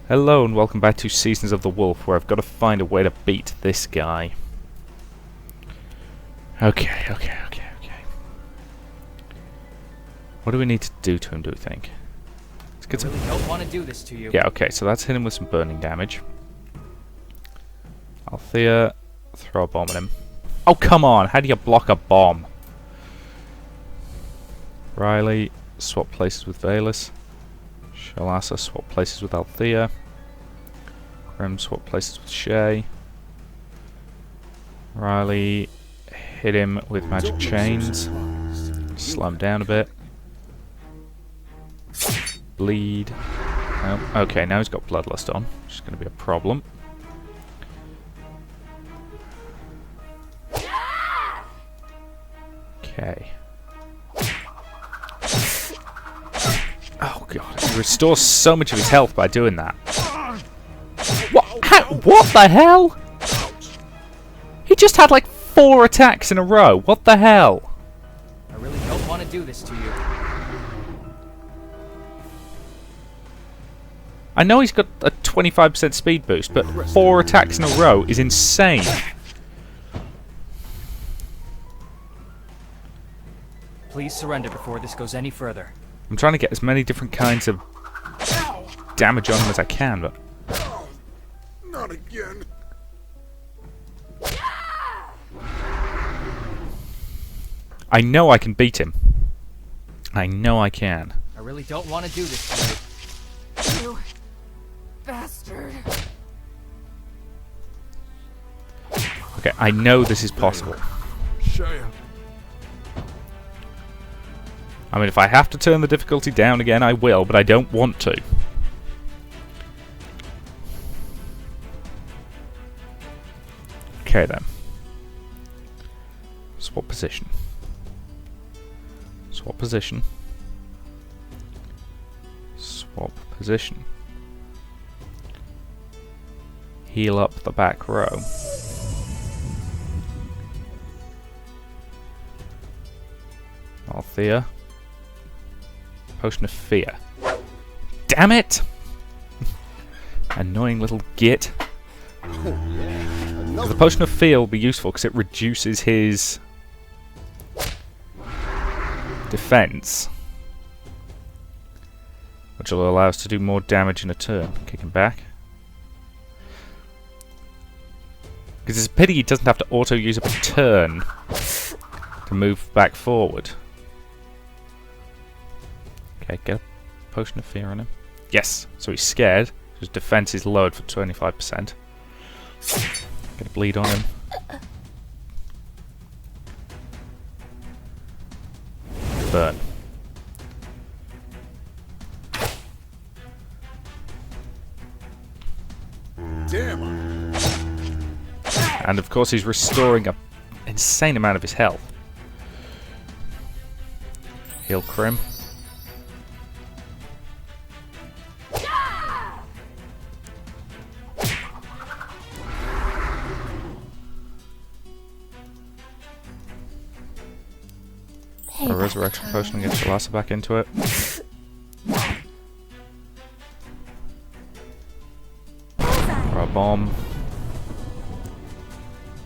Hello and welcome back to Seasons of the Wolf, where I've got to find a way to beat this guy. Okay. What do we need to do to him, do we think? Let's get some... I really don't want to do this to you. Yeah, okay, so that's hit him with some burning damage. Althea, throw a bomb at him. Oh, come on! How do you block a bomb? Riley, swap places with Valus. Shalasa, swap places with Althea. Grim, swap places with Shay. Riley, hit him with magic chains. Slow him down a bit. Bleed. Oh, okay, now he's got Bloodlust on, which is going to be a problem. Okay. Oh god, he restores so much of his health by doing that. What? What the hell? He just had like 4 attacks in a row. What the hell? I really don't want to do this to you. I know he's got a 25% speed boost, but 4 attacks in a row is insane. Please surrender before this goes any further. I'm trying to get as many different kinds of damage on him as I can, but... Not again. I know I can beat him. I know I can. I really don't want to do this to you. You bastard. Okay, I know this is possible. Shaya. I mean, if I have to turn the difficulty down again, I will, but I don't want to. Okay then. Swap position. Swap position. Swap position. Heal up the back row. Althea. Potion of Fear. Damn it! Annoying little git. The Potion of Fear will be useful because it reduces his defense, which will allow us to do more damage in a turn. Kick him back. Because it's a pity he doesn't have to auto-use up a turn to move back forward. Okay, get a Potion of Fear on him. Yes, so he's scared. His defense is lowered for 25%. Get a bleed on him. Burn. Damn. And of course he's restoring an insane amount of his health. Heal Crim. A resurrection potion and get Shalasa back into it. Or a bomb.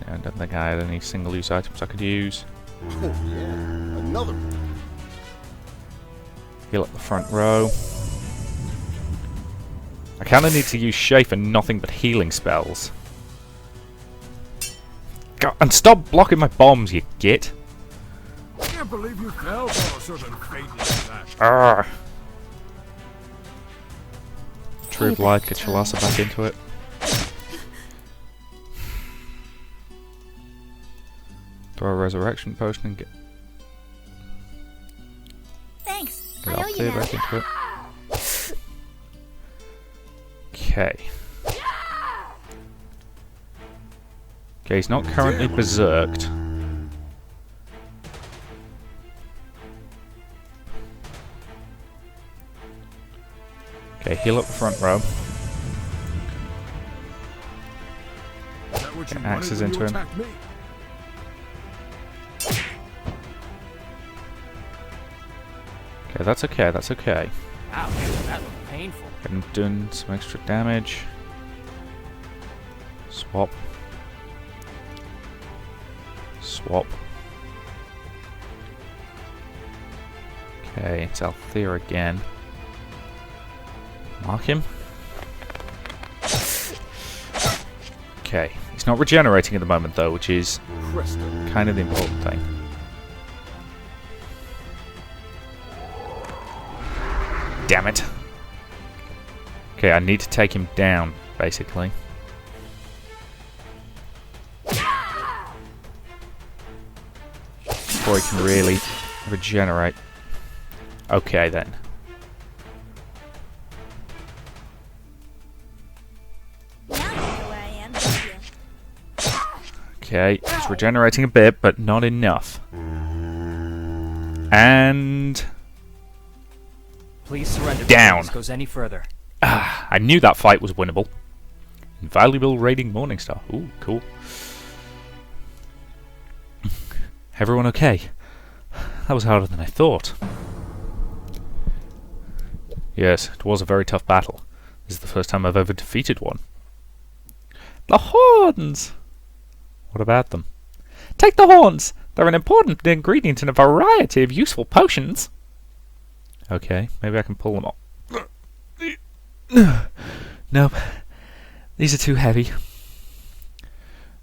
Yeah, I don't think I had any single use items I could use. Oh yeah. Another. Heal up the front row. I kinda need to use Shay for nothing but healing spells. God, and stop blocking my bombs, you git! I can't believe you fell for a certain fate like that. Arrgh. True of Light, get Shalasa back into it. Throw a resurrection potion and get Althea back into it. Okay. Okay, he's not currently berserked. Okay, heal up the front row. Get axes into him. Okay, that's okay, that's okay. Ow, that looked painful. painful. And doing some extra damage. Swap. Swap. Okay, it's Althea again. Mark him. Okay, he's not regenerating at the moment though, which is kind of the important thing. Damn it. Okay, I need to take him down, basically. Before he can really regenerate. Okay then. Okay, he's regenerating a bit, but not enough. And Please surrender down. before this goes any further. I knew that fight was winnable. Invaluable raiding Morningstar. Ooh, cool. Everyone okay? That was harder than I thought. Yes, it was a very tough battle. This is the first time I've ever defeated one. The horns! What about them? Take the horns! They're an important ingredient in a variety of useful potions. Okay, maybe I can pull them off. Nope. These are too heavy.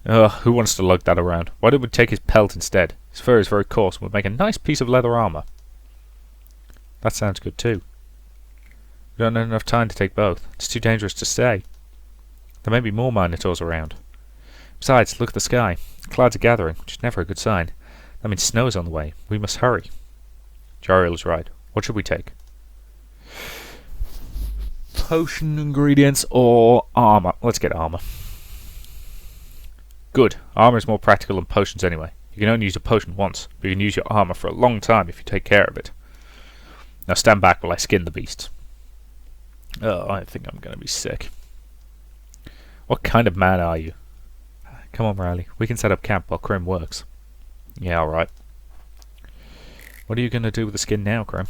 Ugh, who wants to lug that around? Why don't we take his pelt instead? His fur is very coarse and would make a nice piece of leather armor. That sounds good too. We don't have enough time to take both. It's too dangerous to stay. There may be more Minotaurs around. Besides, look at the sky. Clouds are gathering, which is never a good sign. That means snow is on the way. We must hurry. Jariel is right. What should we take? Potion ingredients or armor? Let's get armor. Good. Armor is more practical than potions anyway. You can only use a potion once, but you can use your armor for a long time if you take care of it. Now stand back while I skin the beast. Oh, I think I'm going to be sick. What kind of man are you? Come on, Riley. We can set up camp while Krim works. Yeah, alright. What are you going to do with the skin now, Krim?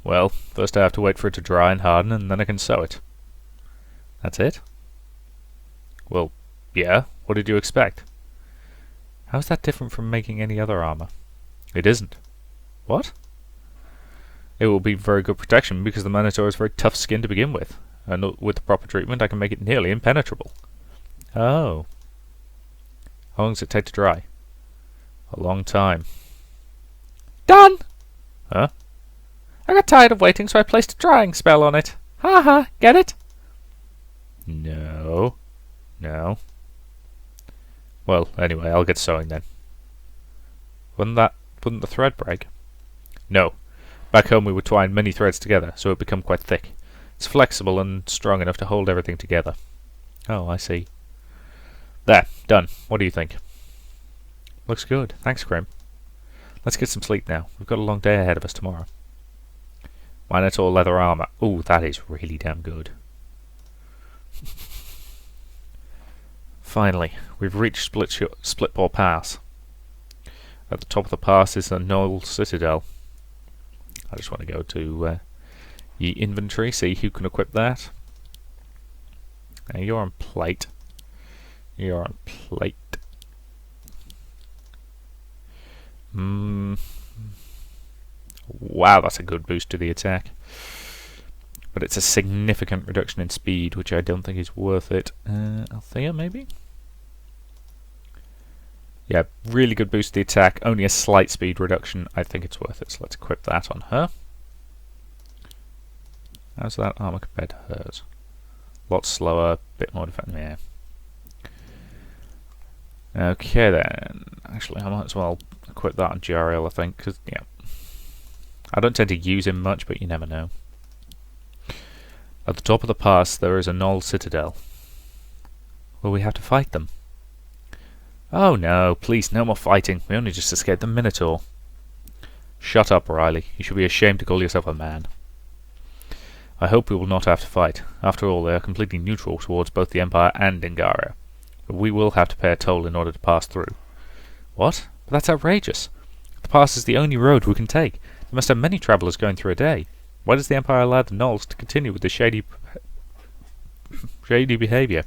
Well, first I have to wait for it to dry and harden, and then I can sew it. That's it? Well, yeah. What did you expect? How's that different from making any other armor? It isn't. What? It will be very good protection because the Minotaur is very tough skin to begin with. And with the proper treatment I can make it nearly impenetrable. Oh. How long does it take to dry? A long time. Done! Huh? I got tired of waiting, so I placed a drying spell on it. Ha ha, get it? No. No. Well, anyway, I'll get sewing then. Wouldn't the thread break? No. Back home we would twine many threads together, so it would become quite thick. It's flexible and strong enough to hold everything together. Oh, I see. There, done. What do you think? Looks good. Thanks, Krim. Let's get some sleep now. We've got a long day ahead of us tomorrow. Minotaur leather armor. Ooh, that is really damn good. Finally, we've reached Splitpaw Pass. At the top of the pass is the null citadel. I just want to go to ye inventory, see who can equip that. Now you're on plate. You're on plate. Wow, that's a good boost to the attack. But it's a significant reduction in speed, which I don't think is worth it. Althea, maybe? Yeah, really good boost to the attack, only a slight speed reduction. I think it's worth it, so let's equip that on her. How's that armor compared to hers? A lot slower, bit more defensive, yeah. Okay then, actually I might as well equip that on Jariel, I think, because, yeah. I don't tend to use him much, but you never know. At the top of the pass there is a null citadel. Will we have to fight them? Oh no, please, no more fighting. We only just escaped the Minotaur. Shut up, Riley. You should be ashamed to call yourself a man. I hope we will not have to fight. After all, they are completely neutral towards both the Empire and Dengaria. But we will have to pay a toll in order to pass through. What? But that's outrageous. The pass is the only road we can take. There must have many travellers going through a day. Why does the Empire allow the Nulls to continue with this shady behaviour?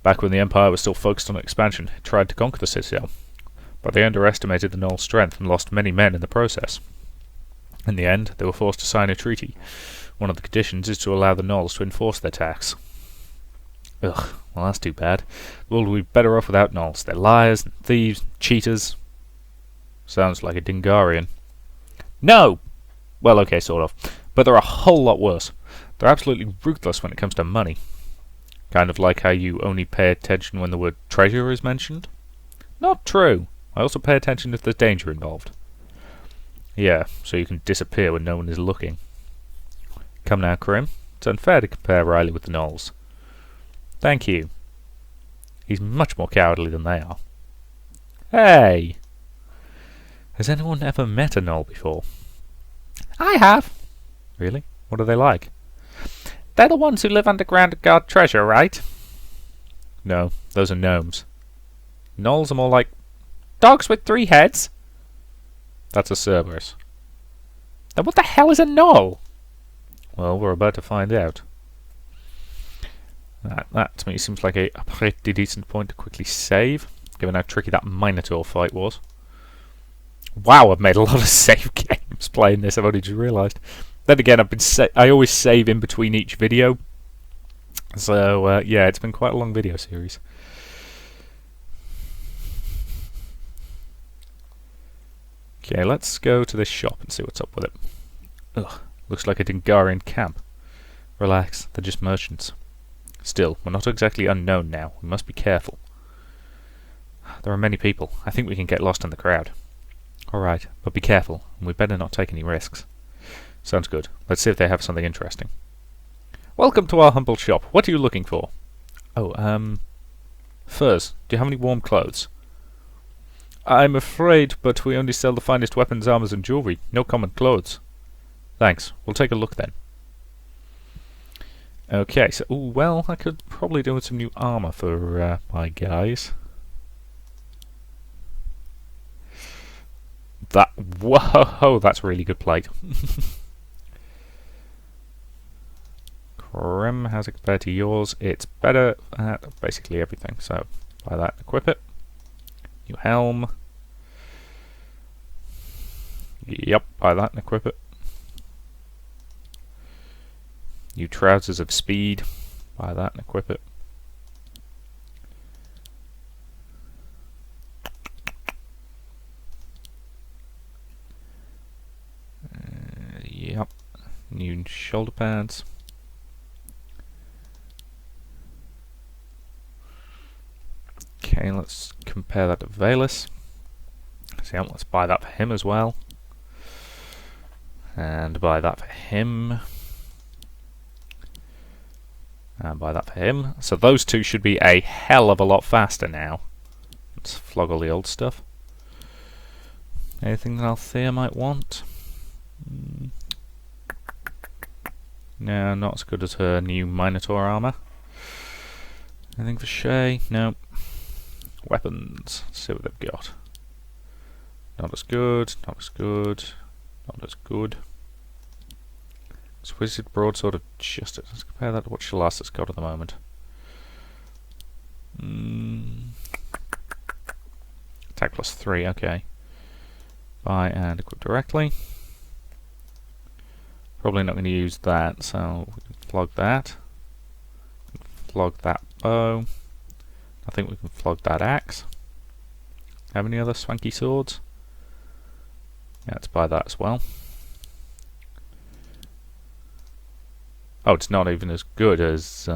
Back when the Empire was still focused on expansion, it tried to conquer the citadel, but they underestimated the Null's strength and lost many men in the process. In the end, they were forced to sign a treaty. One of the conditions is to allow the Nulls to enforce their tax. Ugh, well that's too bad. The world would be better off without Nulls. They're liars, and thieves, and cheaters. Sounds like a Dingarian. No! Well, okay, sort of. But they're a whole lot worse. They're absolutely ruthless when it comes to money. Kind of like how you only pay attention when the word treasure is mentioned. Not true. I also pay attention if there's danger involved. Yeah, so you can disappear when no one is looking. Come now, Krim. It's unfair to compare Riley with the Nulls. Thank you. He's much more cowardly than they are. Hey! Has anyone ever met a Null before? I have. Really? What are they like? They're the ones who live underground and guard treasure, right? No, those are gnomes. Nulls are more like dogs with 3 heads. That's a Cerberus. Then what the hell is a Null? Well, we're about to find out. That to me seems like a pretty decent point to quickly save, given how tricky that Minotaur fight was. Wow, I've made a lot of save games playing this, I've only just realised. Then again, I always save in between each video. So, yeah, it's been quite a long video series. Okay, let's go to this shop and see what's up with it. Ugh, looks like a Dingarian camp. Relax, they're just merchants. Still, we're not exactly unknown now. We must be careful. There are many people. I think we can get lost in the crowd. Alright, but be careful, and we'd better not take any risks. Sounds good. Let's see if they have something interesting. Welcome to our humble shop. What are you looking for? Oh, furs. Do you have any warm clothes? I'm afraid, but we only sell the finest weapons, armors, and jewelry. No common clothes. Thanks. We'll take a look then. Okay, so, ooh, well, I could probably do with some new armor for my guys. Whoa, that's really good plate. Krim, how's it compared to yours? It's better at basically everything, so buy that and equip it. New helm. Yep, buy that and equip it. New trousers of speed. Buy that and equip it. Yep. New shoulder pads. Okay, let's compare that to Valus. So yeah, let's buy that for him as well. And buy that for him. And buy that for him. So those two should be a hell of a lot faster now. Let's flog all the old stuff. Anything that Althea might want? No, not as good as her new Minotaur armor. Anything for Shay? Nope. Weapons. Let's see what they've got. Not as good, not as good, not as good. Exquisite Broadsword of Justice. Let's compare that to what Shalasta's got at the moment. Attack +3, okay. Buy and equip directly. Probably not going to use that, so we can flog that. Flog that bow. I think we can flog that axe. Have any other swanky swords? Yeah, let's buy that as well. Oh, it's not even as good as...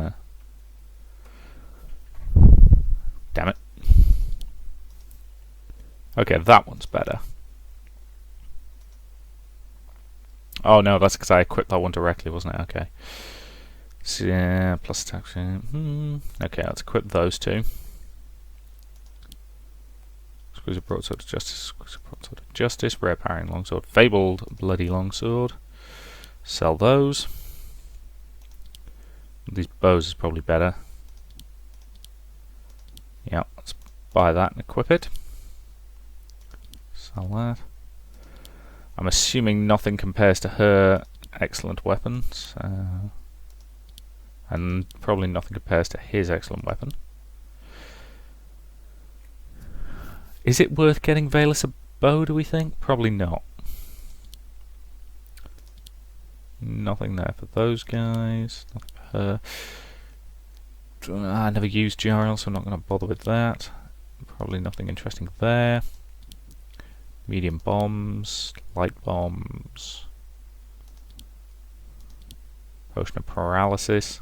Damn it. Okay, that one's better. Oh no, that's because I equipped that one directly, wasn't it? Okay. So, yeah, plus attack. Okay, let's equip those two. Exquisite Broadsword of Justice, Exquisite Broadsword of Justice, Rare Parrying Longsword, Fabled Bloody Longsword. Sell those. These bows is probably better. Yeah, let's buy that and equip it. Sell that. I'm assuming nothing compares to her excellent weapons. And probably nothing compares to his excellent weapon. Is it worth getting Valus a bow, do we think? Probably not. Nothing there for those guys. Nothing for her. I never used Jarl, so I'm not going to bother with that. Probably nothing interesting there. Medium bombs, light bombs. Potion of paralysis.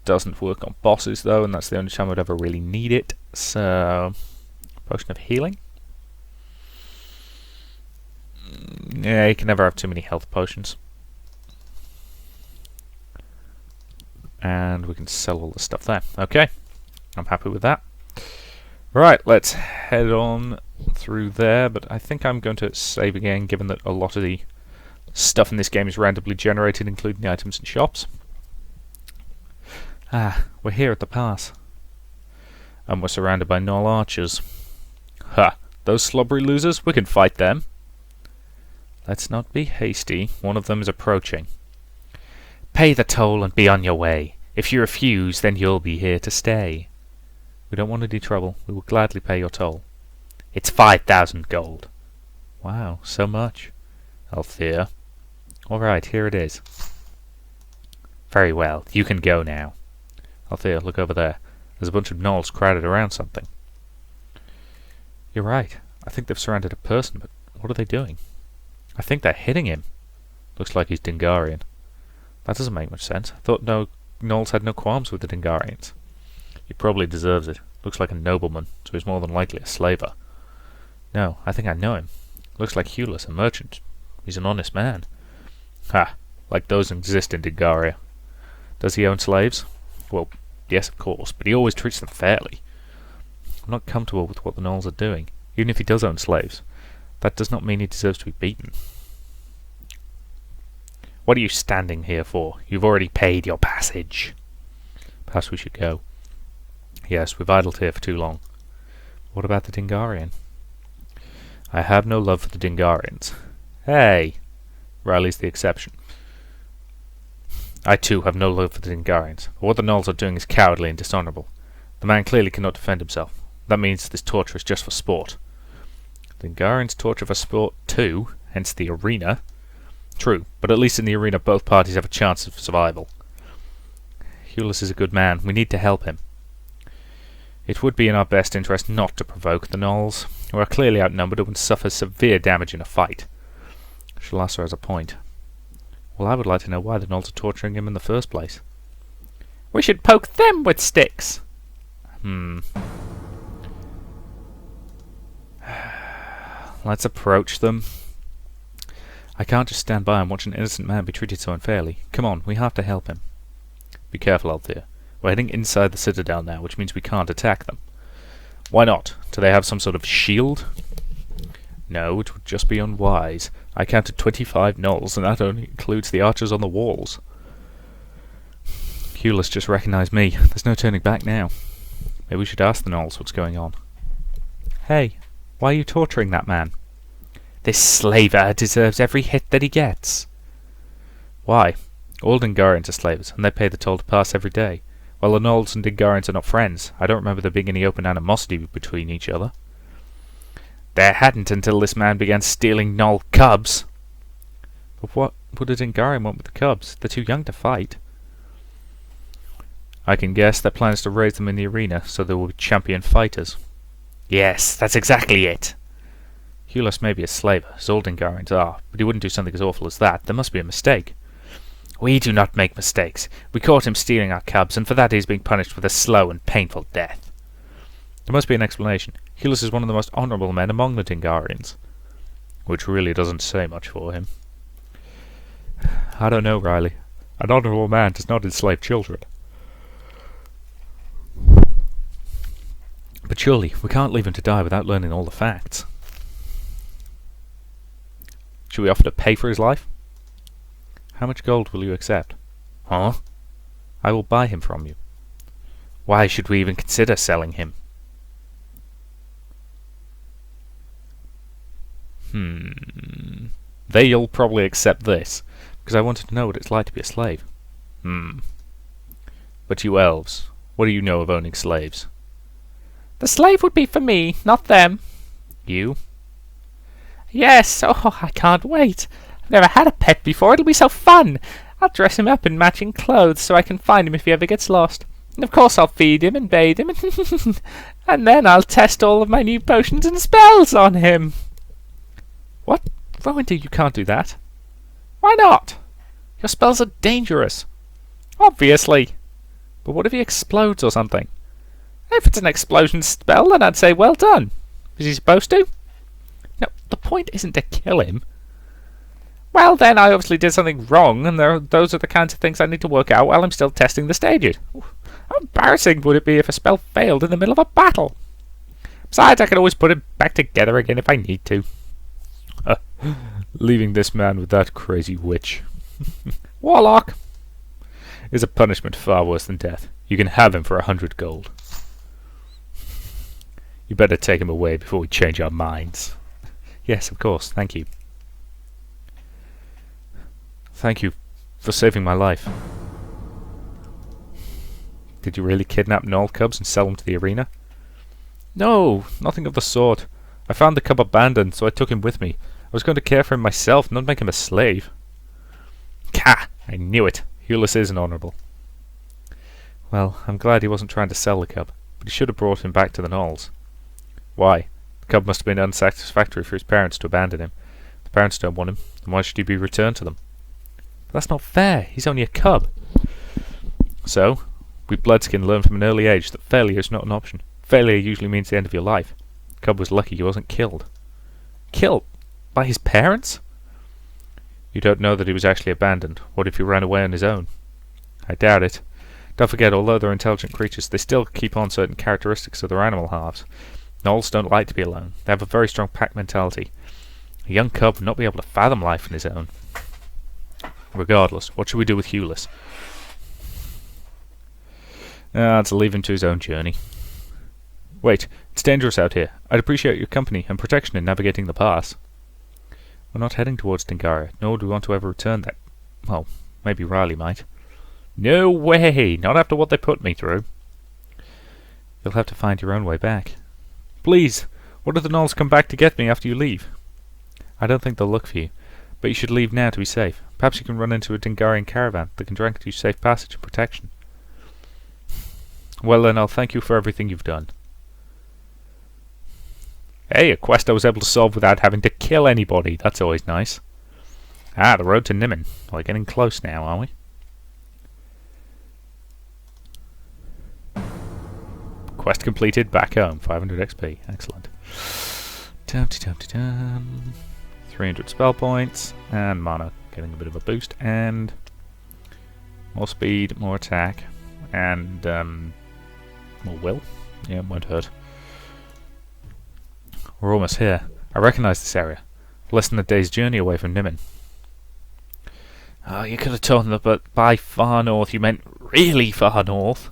Doesn't work on bosses though, and that's the only time I'd ever really need it. So, potion of healing. Yeah, you can never have too many health potions. And we can sell all the stuff there. Okay, I'm happy with that. Right, let's head on through there, but I think I'm going to save again, given that a lot of the stuff in this game is randomly generated, including the items and shops. Ah, we're here at the pass. And we're surrounded by null archers. Ha! Those slobbery losers, we can fight them. Let's not be hasty. One of them is approaching. Pay the toll and be on your way. If you refuse, then you'll be here to stay. We don't want any trouble. We will gladly pay your toll. It's 5,000 gold. Wow, so much. Althea. Alright, here it is. Very well, you can go now. Althea, look over there. There's a bunch of gnolls crowded around something. You're right. I think they've surrounded a person, but what are they doing? I think they're hitting him. Looks like he's Dingarian. That doesn't make much sense. I thought gnolls had no qualms with the Dingarians. He probably deserves it. Looks like a nobleman, so he's more than likely a slaver. No, I think I know him. Looks like Hulas, a merchant. He's an honest man. Ha! Like those exist in Dingaria. Does he own slaves? Well, yes, of course, but he always treats them fairly. I'm not comfortable with what the gnolls are doing. Even if he does own slaves, that does not mean he deserves to be beaten. What are you standing here for? You've already paid your passage. Perhaps we should go. Yes, we've idled here for too long. What about the Dingarian? I have no love for the Dingarians. Hey! Riley's the exception. I too have no love for the Dingarians. But what the gnolls are doing is cowardly and dishonourable. The man clearly cannot defend himself. That means this torture is just for sport. The Dingarians torture for sport too, hence the arena. True, but at least in the arena both parties have a chance of survival. Hulas is a good man. We need to help him. It would be in our best interest not to provoke the gnolls, who are clearly outnumbered and would suffer severe damage in a fight. Shalasa has a point. Well, I would like to know why the gnolls are torturing him in the first place. We should poke them with sticks! Let's approach them. I can't just stand by and watch an innocent man be treated so unfairly. Come on, we have to help him. Be careful, Althea. We're heading inside the citadel now, which means we can't attack them. Why not? Do they have some sort of shield? No, it would just be unwise. I counted 25 gnolls, and that only includes the archers on the walls. Hulas just recognized me. There's no turning back now. Maybe we should ask the gnolls what's going on. Hey, why are you torturing that man? This slaver deserves every hit that he gets. Why? All Dingarians are slavers, and they pay the toll to pass every day. While the gnolls and Dingarians are not friends, I don't remember there being any open animosity between each other. There hadn't until this man began stealing gnoll cubs. But what would a Dingarian want with the cubs? They're too young to fight. I can guess their plan is to raise them in the arena, so they will be champion fighters. Yes, that's exactly it. Hulas may be a slaver, as all Dingarians are, but he wouldn't do something as awful as that. There must be a mistake. We do not make mistakes. We caught him stealing our cubs, and for that he is being punished with a slow and painful death. There must be an explanation. Hulas is one of the most honourable men among the Dingarians. Which really doesn't say much for him. I don't know, Riley. An honourable man does not enslave children. But surely, we can't leave him to die without learning all the facts. Should we offer to pay for his life? How much gold will you accept? Huh? I will buy him from you. Why should we even consider selling him? They'll probably accept this, because I wanted to know what it's like to be a slave. But you elves, what do you know of owning slaves? The slave would be for me, not them. You? Yes, oh, I can't wait. I've never had a pet before, it'll be so fun. I'll dress him up in matching clothes so I can find him if he ever gets lost. And of course I'll feed him and bathe him, and then I'll test all of my new potions and spells on him. What? Rowan, you can't do that. Why not? Your spells are dangerous. Obviously. But what if he explodes or something? If it's an explosion spell, then I'd say well done. Is he supposed to? No, the point isn't to kill him. Well, then I obviously did something wrong, and those are the kinds of things I need to work out while I'm still testing the stages. How embarrassing would it be if a spell failed in the middle of a battle? Besides, I can always put it back together again if I need to. Leaving this man with that crazy witch. Warlock! Is a punishment far worse than death. You can have him for 100 gold. You better take him away before we change our minds. Yes, of course, thank you. Thank you for saving my life. Did you really kidnap null cubs and sell them to the arena? No, nothing of the sort. I found the cub abandoned, so I took him with me. I was going to care for him myself, not make him a slave. Ka! I knew it. Hulis is honourable. Well, I'm glad he wasn't trying to sell the cub, but he should have brought him back to the gnolls. Why? The cub must have been unsatisfactory for his parents to abandon him. The parents don't want him, then why should he be returned to them? But that's not fair. He's only a cub. So, we Bloodskin learned from an early age that failure is not an option. Failure usually means the end of your life. The cub was lucky he wasn't killed. Killed? By his parents? You don't know that he was actually abandoned. What if he ran away on his own? I doubt it. Don't forget, although they're intelligent creatures, they still keep on certain characteristics of their animal halves. Gnolls don't like to be alone. They have a very strong pack mentality. A young cub would not be able to fathom life on his own. Regardless, what should we do with Hulis? Let's leave him to his own journey. Wait, it's dangerous out here. I'd appreciate your company and protection in navigating the pass. We're not heading towards Dingaria, nor do we want to ever return there. Well, maybe Riley might. No way! Not after what they put me through. You'll have to find your own way back. Please! What if the gnolls come back to get me after you leave? I don't think they'll look for you, but you should leave now to be safe. Perhaps you can run into a Dingarian caravan that can grant you safe passage and protection. Well then, I'll thank you for everything you've done. Hey, a quest I was able to solve without having to kill anybody. That's always nice. Ah, the road to Nimon. We're getting close now, are we? Quest completed. Back home. 500 XP. Excellent. 300 spell points. And mana. Getting a bit of a boost. And more speed, more attack. And more will. Yeah, it won't hurt. We're almost here. I recognise this area. Less than a day's journey away from Nimon. Oh, you could have told them that by far north you meant really far north.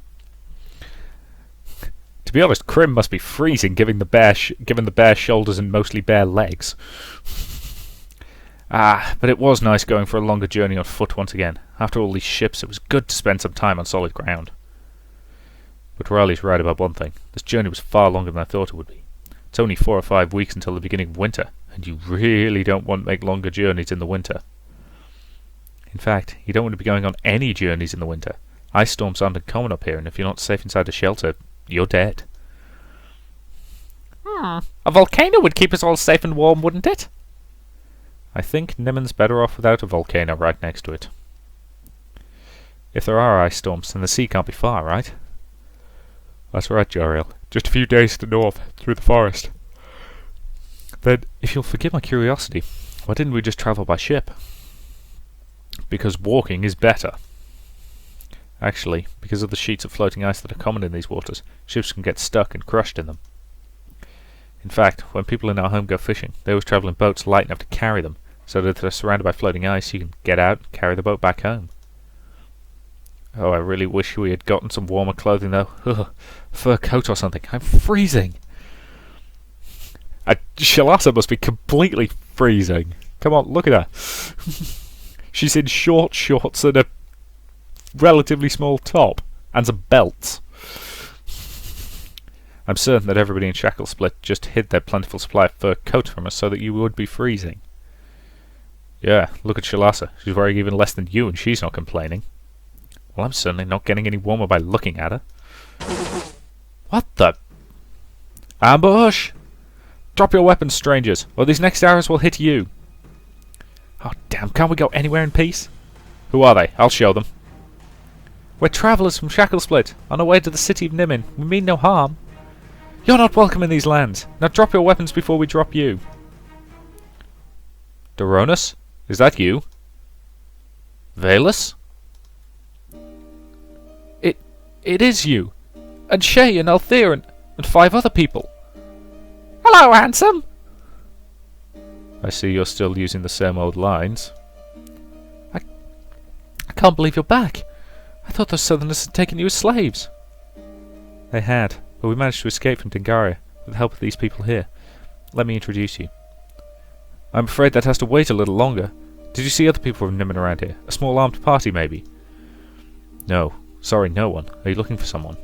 To be honest, Crim must be freezing given the bare shoulders and mostly bare legs. But it was nice going for a longer journey on foot once again. After all these ships, it was good to spend some time on solid ground. But Riley's right about one thing. This journey was far longer than I thought it would be. It's only 4 or 5 weeks until the beginning of winter, and you really don't want to make longer journeys in the winter. In fact, you don't want to be going on any journeys in the winter. Ice storms aren't uncommon up here, and if you're not safe inside a shelter, you're dead. A volcano would keep us all safe and warm, wouldn't it? I think Nimon's better off without a volcano right next to it. If there are ice storms, then the sea can't be far, right? That's right, Jariel. Just a few days to the north, through the forest. Then, if you'll forgive my curiosity, why didn't we just travel by ship? Because walking is better. Actually, because of the sheets of floating ice that are common in these waters, ships can get stuck and crushed in them. In fact, when people in our home go fishing, they always travel in boats light enough to carry them, so that if they're surrounded by floating ice, you can get out and carry the boat back home. Oh, I really wish we had gotten some warmer clothing, though. Ugh, a fur coat or something. I'm freezing. Shalasa must be completely freezing. Come on, look at her. She's in short shorts and a relatively small top. And a belt. I'm certain that everybody in Shacklesplit just hid their plentiful supply of fur coat from us so that you would be freezing. Yeah, look at Shalasa. She's wearing even less than you and she's not complaining. Well, I'm certainly not getting any warmer by looking at her. What the... Ambush! Drop your weapons, strangers, or these next arrows will hit you. Oh, damn, can't we go anywhere in peace? Who are they? I'll show them. We're travellers from Shacklesplit, on our way to the city of Nimon. We mean no harm. You're not welcome in these lands. Now drop your weapons before we drop you. Doronus? Is that you? Valus? It is you. And Shay and Althea and 5 other people. Hello, handsome! I see you're still using the same old lines. I can't believe you're back. I thought those Southerners had taken you as slaves. They had, but we managed to escape from Dingaria with the help of these people here. Let me introduce you. I'm afraid that has to wait a little longer. Did you see other people from Nimon around here? A small armed party, maybe? No. Sorry, no one. Are you looking for someone?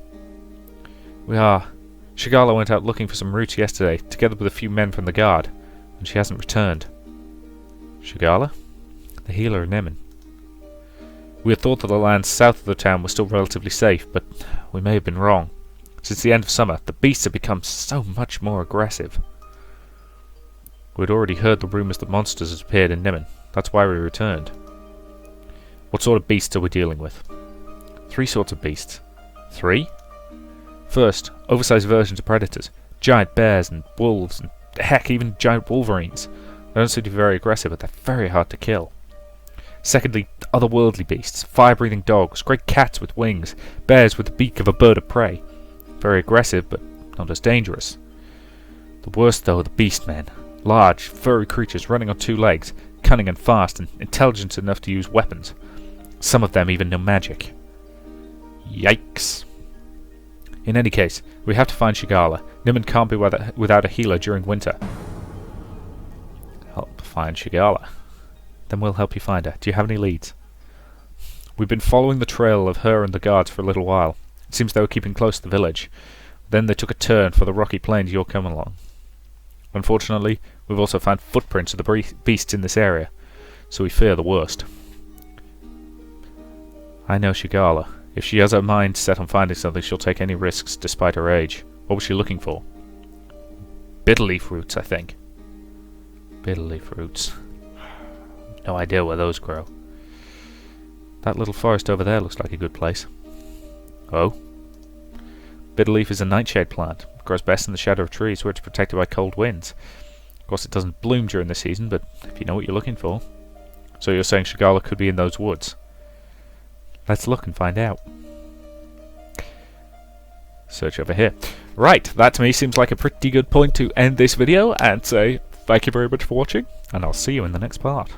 We are. Shigala went out looking for some roots yesterday, together with a few men from the guard, and she hasn't returned. Shigala? The healer of Nimon. We had thought that the lands south of the town were still relatively safe, but we may have been wrong. Since the end of summer, the beasts have become so much more aggressive. We had already heard the rumours that monsters had appeared in Nimon. That's why we returned. What sort of beasts are we dealing with? 3 sorts of beasts. 3? First, oversized versions of predators. Giant bears and wolves and heck, even giant wolverines. They don't seem to be very aggressive, but they're very hard to kill. Secondly, otherworldly beasts. Fire-breathing dogs, great cats with wings, bears with the beak of a bird of prey. Very aggressive, but not as dangerous. The worst, though, are the beastmen. Large, furry creatures running on 2 legs, cunning and fast, and intelligent enough to use weapons. Some of them even know magic. Yikes. In any case, we have to find Shigala. Nimon can't be without a healer during winter. Help find Shigala. Then we'll help you find her. Do you have any leads? We've been following the trail of her and the guards for a little while. It seems they were keeping close to the village. Then they took a turn for the rocky plains you're coming along. Unfortunately, we've also found footprints of the beasts in this area, so we fear the worst. I know Shigala. If she has her mind set on finding something, she'll take any risks despite her age. What was she looking for? Bitterleaf roots, I think. Bitterleaf roots. No idea where those grow. That little forest over there looks like a good place. Oh? Bitterleaf is a nightshade plant. It grows best in the shadow of trees where it's protected by cold winds. Of course it doesn't bloom during the season, but if you know what you're looking for. So you're saying Shigala could be in those woods? Let's look and find out. Search over here. Right, that to me seems like a pretty good point to end this video and say thank you very much for watching, and I'll see you in the next part.